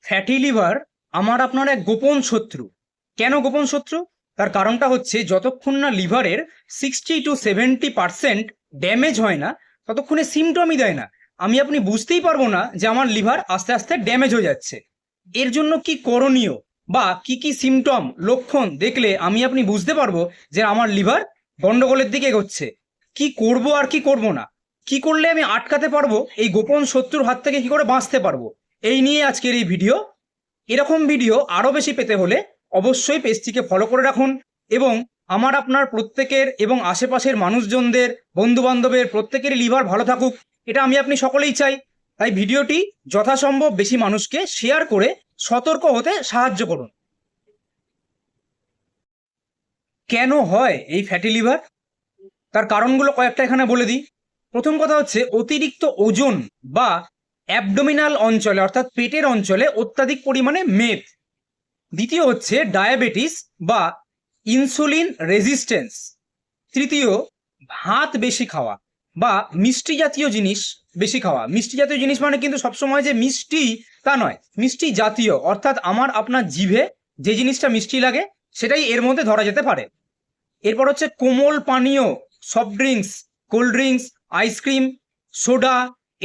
Fatty liver আমার আপনার এক গোপন শত্রু। কেন গোপন শত্রু? তার কারণটা হচ্ছে যতক্ষণ না লিভারের 60 to 70% ড্যামেজ হয় না, ততক্ষণে সিমটমই দেয় না। আপনি বুঝতেই পারবো না যে আমার লিভার আস্তে আস্তে ড্যামেজ হয়ে যাচ্ছে। এর জন্য কি করণীয় বা কি কি সিমটম লক্ষণ দেখলে আপনি বুঝতে পারবো যে আমার লিভার গন্ডগোলের দিকে এগোচ্ছে? কি করব আর কি করব না, কি করলে আমি আটকাতে পারবো, এই গোপন শত্রুর হাত থেকে কি করে বাঁচতে পারবো, এই নিয়ে আজকের এই ভিডিও। এরকম ভিডিও আরও বেশি পেতে হলে অবশ্যই পেজটিকে ফলো করে রাখুন এবং আমার আপনার প্রত্যেকের এবং আশেপাশের মানুষজনদের, বন্ধু বান্ধবের প্রত্যেকেরই লিভার ভালো থাকুক, এটা আপনি সকলেই চাই। তাই ভিডিওটি যথাসম্ভব বেশি মানুষকে শেয়ার করে সতর্ক হতে সাহায্য করুন। কেন হয় এই ফ্যাটি লিভার? তার কারণগুলো কয়েকটা এখানে বলে দিই। প্রথম কথা হচ্ছে অতিরিক্ত ওজন বা অ্যাবডোমিনাল অঞ্চলে অর্থাৎ পেটের অঞ্চলে অত্যাধিক পরিমাণে মেদ। দ্বিতীয় হচ্ছে ডায়াবেটিস বা ইনসুলিন রেজিস্ট্যান্স। তৃতীয়, ভাত বেশি খাওয়া বা মিষ্টি জাতীয় জিনিস বেশি খাওয়া। মিষ্টি জাতীয় জিনিস মানে কিন্তু সবসময় যে মিষ্টি তা নয়, মিষ্টি জাতীয় অর্থাৎ আমার আপনার জিভে যে জিনিসটা মিষ্টি লাগে সেটাই এর মধ্যে ধরা যেতে পারে। এরপর হচ্ছে কোমল পানীয়, soft drinks, cold drinks, ice cream, soda,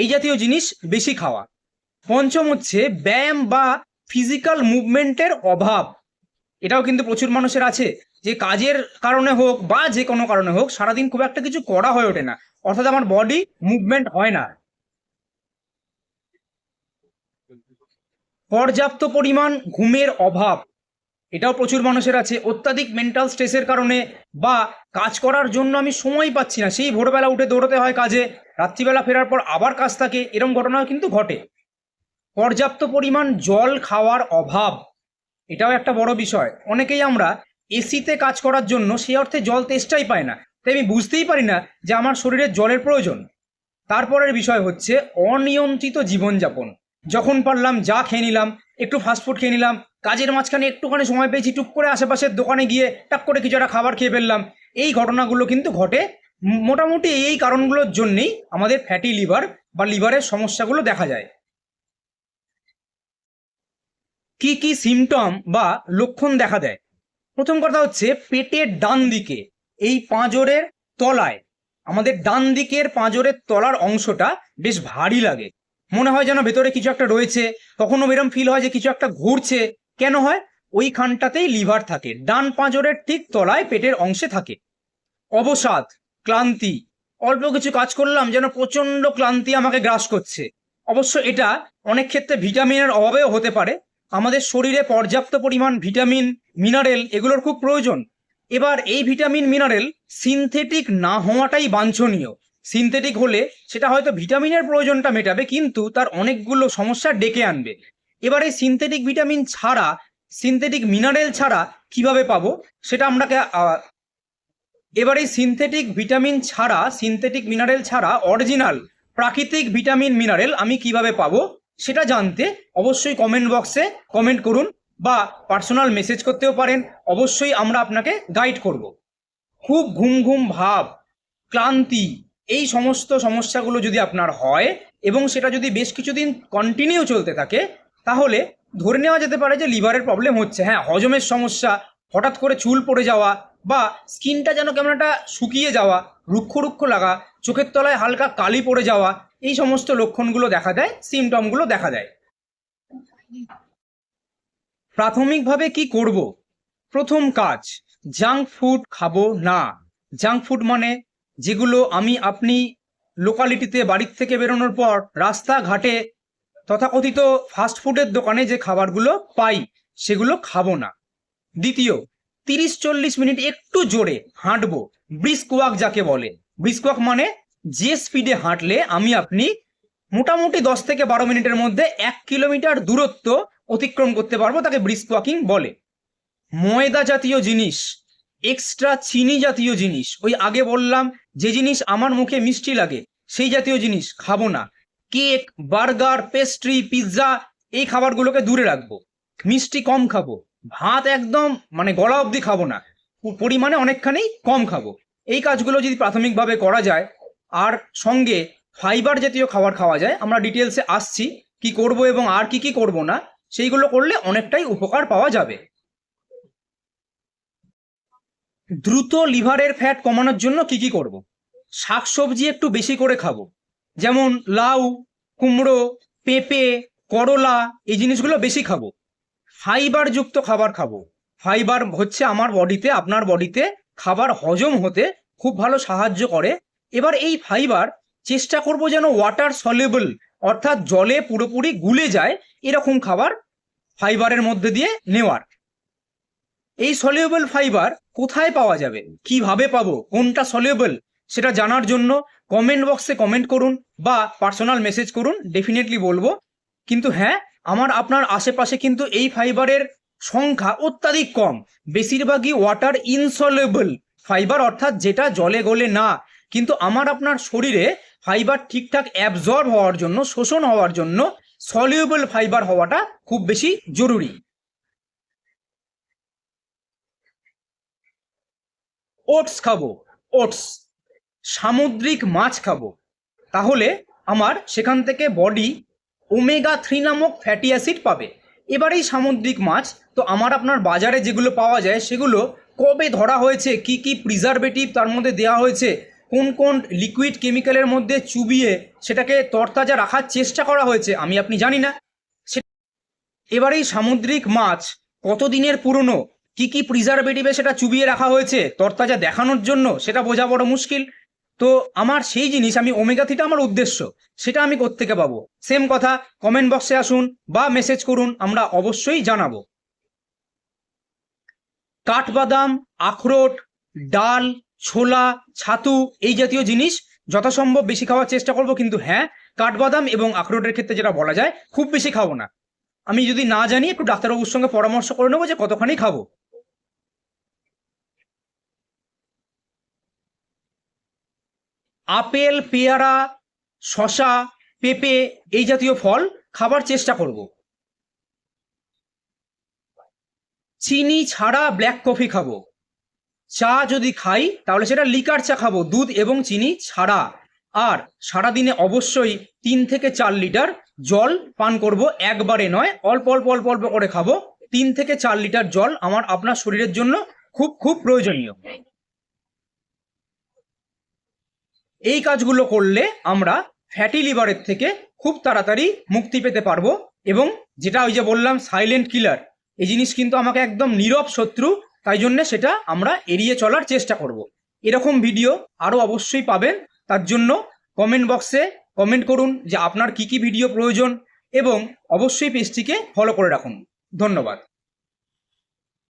এই জাতীয় জিনিস বেশি খাওয়া। পঞ্চম হচ্ছে ব্যায়াম বা ফিজিক্যাল মুভমেন্টের অভাব। এটাও কিন্তু প্রচুর মানুষের আছে, যে কাজের কারণে হোক বা যে কোনো কারণে হোক সারাদিন খুব একটা কিছু করা হয়ে ওঠে না, অর্থাৎ আমার বডি মুভমেন্ট হয় না। পর্যাপ্ত পরিমাণ ঘুমের অভাব, এটাও প্রচুর মানুষের আছে। অত্যাধিক মেন্টাল স্ট্রেসের কারণে বা কাজ করার জন্য আমি সময় পাচ্ছি না, সেই ভোরবেলা উঠে দৌড়তে হয় কাজে, রাত্রিবেলা ফেরার পর আবার কাজ থাকে, এরকম ঘটনাও কিন্তু ঘটে। পর্যাপ্ত পরিমাণ জল খাওয়ার অভাব, এটাও একটা বড় বিষয়। অনেকেই আমরা এসিতে কাজ করার জন্য সেই অর্থে জল তেষ্টাই পায় না, তাই আমি বুঝতেই পারি না যে আমার শরীরে জলের প্রয়োজন। তারপরের বিষয় হচ্ছে অনিয়ন্ত্রিত জীবনযাপন। যখন পারলাম যা খেয়ে নিলাম, একটু ফাস্টফুড খেয়ে নিলাম, কাজের মাঝখানে একটুখানি সময় পেয়েছি, টুক করে আশেপাশের দোকানে গিয়ে টাক করে কিছু একটা খাবার খেয়ে ফেললাম, এই ঘটনাগুলো কিন্তু ঘটে। মোটামুটি এই কারণগুলোর জন্যেই আমাদের ফ্যাটি লিভার বা লিভারের সমস্যাগুলো দেখা যায়। কি কি সিমটম বা লক্ষণ দেখা দেয়? প্রথম কথা হচ্ছে পেটের ডান দিকে, এই পাঁজরের তলায়, আমাদের ডান দিকের পাঁজরের তলার অংশটা বেশ ভারী লাগে, মনে হয় যেন ভেতরে কিছু একটা রয়েছে। কখনো এরম ফিল হয় যে কিছু একটা ঘুরছে। কেন হয়? ওইখানটাতেই লিভার থাকে, ডান পাঁজরের ঠিক তলায় পেটের অংশে থাকে। অবসাদ, ক্লান্তি, অল্প কিছু কাজ করলাম যেন প্রচন্ড ক্লান্তি আমাকে গ্রাস করছে। অবশ্য এটা অনেক ক্ষেত্রে ভিটামিনের অভাবেও হতে পারে। আমাদের শরীরে পর্যাপ্ত পরিমাণ ভিটামিন, মিনারেল এগুলোর খুব প্রয়োজন। এবার এই ভিটামিন মিনারেল সিনথেটিক না হওয়াটাই বাঞ্ছনীয়। সিনথেটিক হলে সেটা হয়তো ভিটামিনের প্রয়োজনটা মেটাবে, কিন্তু তার অনেকগুলো সমস্যা ডেকে আনবে। এবার এই সিনথেটিক ভিটামিন ছাড়া, সিনথেটিক মিনারেল ছাড়া কিভাবে পাবো সেটা আমরাকে এবার এই সিনথেটিক ভিটামিন ছাড়া, সিনথেটিক মিনারেল ছাড়া অরিজিনাল প্রাকৃতিক ভিটামিন মিনারেল আমি কিভাবে পাবো সেটা জানতে অবশ্যই কমেন্ট বক্সে কমেন্ট করুন বা পার্সোনাল মেসেজ করতেও পারেন। অবশ্যই আমরা আপনাকে গাইড করব। খুব ঘুম ঘুম ভাব, ক্লান্তি, এই সমস্ত সমস্যাগুলো যদি আপনার হয় এবং সেটা যদি বেশ কিছুদিন কন্টিনিউ চলতে থাকে, তাহলে ধরে নেওয়া যেতে পারে যে লিভারের প্রবলেম হচ্ছে। হ্যাঁ, হজমের সমস্যা, হঠাৎ করে চুল পড়ে যাওয়া বা স্কিনটা যেন কেমন একটা শুকিয়ে যাওয়া, রুক্ষ রুক্ষ লাগা, চোখের তলায় হালকা কালি পড়ে যাওয়া, এই সমস্ত লক্ষণগুলো দেখা দেয়, সিমটমগুলো দেখা দেয়। প্রাথমিকভাবে কি করব? প্রথম কাজ, জাঙ্ক ফুড খাবো না। জাঙ্ক ফুড মানে যেগুলো আপনি লোকালিটিতে বাড়ির থেকে বেরোনোর পর রাস্তাঘাটে তথাকথিত ফাস্টফুডের দোকানে যে খাবারগুলো পাই সেগুলো খাবো না। দ্বিতীয়, 30-40 মিনিট একটু জোরে হাঁটবো, ব্রিস্ক ওয়াক যাকে বলে। ব্রিস্ক ওয়াক মানে যে স্পিডে হাঁটলে আপনি মোটামুটি 10 থেকে 12 মিনিটের মধ্যে 1 কিলোমিটার দূরত্ব অতিক্রম করতে পারবো, তাকে ব্রিস্ক ওয়াকিং বলে। ময়দা জাতীয় জিনিস, এক্সট্রা চিনি জাতীয় জিনিস, ওই আগে বললাম যে জিনিস আমার মুখে মিষ্টি লাগে সেই জাতীয় জিনিস খাবো না। কেক, বার্গার, পেস্ট্রি, পিৎজা, এই খাবারগুলোকে দূরে রাখবো। মিষ্টি কম খাবো, ভাত একদম গলা অবধি খাবো না, পরিমাণে অনেকখানি কম খাবো। এই কাজগুলো যদি প্রাথমিকভাবে করা যায় আর সঙ্গে ফাইবার জাতীয় খাবার খাওয়া যায়, আমরা ডিটেলসে আসছি কি করব এবং আর কি কি করব না, সেইগুলো করলে অনেকটাই উপকার পাওয়া যাবে। দ্রুত লিভারের ফ্যাট কমানোর জন্য কি কি করব? শাকসবজি একটু বেশি করে খাবো, যেমন লাউ, কুমড়ো, পেঁপে, করলা, এই জিনিসগুলো বেশি খাবো। ফাইবার যুক্ত খাবার খাবো। ফাইবার হচ্ছে আমার বডিতে, আপনার বডিতে খাবার হজম হতে খুব ভালো সাহায্য করে। এবার এই ফাইবার চেষ্টা করব যেন ওয়াটার সলিউবল, অর্থাৎ জলে পুরোপুরি গুলে যায় এরকম খাবার ফাইবারের মধ্যে দিয়ে নেওয়ার। এই সলিউবল ফাইবার কোথায় পাওয়া যাবে, কিভাবে পাবো, কোনটা সলিউবল, সেটা জানার জন্য কমেন্ট বক্সে কমেন্ট করুন বা পার্সোনাল মেসেজ করুন, ডেফিনেটলি বলবো। কিন্তু হ্যাঁ, আমার আপনার আশেপাশে কিন্তু এই ফাইবারের সংখ্যা অত্যাধিক কম। বেশিরভাগই ওয়াটার ইনসলিউবল ফাইবার, অর্থাৎ যেটা জলে গলে না। কিন্তু আমার আপনার শরীরে ফাইবার ঠিকঠাক অ্যাবজর্ব হওয়ার জন্য, শোষণ হওয়ার জন্য সলিউবল ফাইবার হওয়াটা খুব বেশি জরুরি। ওটস খাবো, ওটস, সামুদ্রিক মাছ খাবো, তাহলে আমার সেখান থেকে বডি ওমেগা 3 নামক ফ্যাটি অ্যাসিড পাবে। এবার এই সামুদ্রিক মাছ তো আমার আপনার বাজারে যেগুলো পাওয়া যায় সেগুলো কবে ধরা হয়েছে, কি কি প্রিজারভেটিভ তার মধ্যে দেওয়া হয়েছে, কোন কোন লিকুইড কেমিক্যালের মধ্যে চুবিয়ে সেটাকে তরতাজা রাখার চেষ্টা করা হয়েছে, আমি আপনি জানি না। এবার এই সামুদ্রিক মাছ কতদিনের পুরনো, কি কি প্রিজারভেটিভে সেটা চুবিয়ে রাখা হয়েছে তরতাজা দেখানোর জন্য, সেটা বোঝা বড় মুশকিল। তো আমার সেই জিনিস, আমি ওমেগা 3টা আমার উদ্দেশ্য, সেটা আমি কোত্থেকে পাবো? সেম কথা, কমেন্ট বক্সে আসুন বা মেসেজ করুন, আমরা অবশ্যই জানাবো। কাঠবাদাম, আখরোট, ডাল, ছোলা, ছাতু, এই জাতীয় জিনিস যথাসম্ভব বেশি খাওয়ার চেষ্টা করব। কিন্তু হ্যাঁ, কাঠবাদাম এবং আখরোটের ক্ষেত্রে যেটা বলা যায়, খুব বেশি খাবো না। আমি যদি না জানি একটু ডাক্তারবাবুর সঙ্গে পরামর্শ করে নেবো যে কতখানি খাবো। আপেল, পেয়ারা, শশা, পেঁপে, এই জাতীয় ফল খাবার চেষ্টা করব। চিনি ছাড়া ব্ল্যাক কফি খাবো। চা যদি খাই তাহলে সেটা লিকার চা খাবো, দুধ এবং চিনি ছাড়া। আর সারাদিনে অবশ্যই 3 থেকে 4 লিটার জল পান করব, একবারে নয়, অল্প অল্প অল্প অল্প করে খাবো। 3 থেকে 4 লিটার জল আমার আপনার শরীরের জন্য খুব খুব প্রয়োজনীয়। এই কাজগুলো করলে আমরা ফ্যাটি লিভারের থেকে খুব তাড়াতাড়ি মুক্তি পেতে পারবো। এবং যেটা ওই যে বললাম সাইলেন্ট কিলার, এই জিনিস কিন্তু আমাকে একদম নীরব শত্রু, তাই জন্য সেটা আমরা এড়িয়ে চলার চেষ্টা করব। এরকম ভিডিও আরও অবশ্যই পাবেন, তার জন্য কমেন্ট বক্সে কমেন্ট করুন যে আপনার কি কি ভিডিও প্রয়োজন, এবং অবশ্যই পেজটিকে ফলো করে রাখুন। ধন্যবাদ।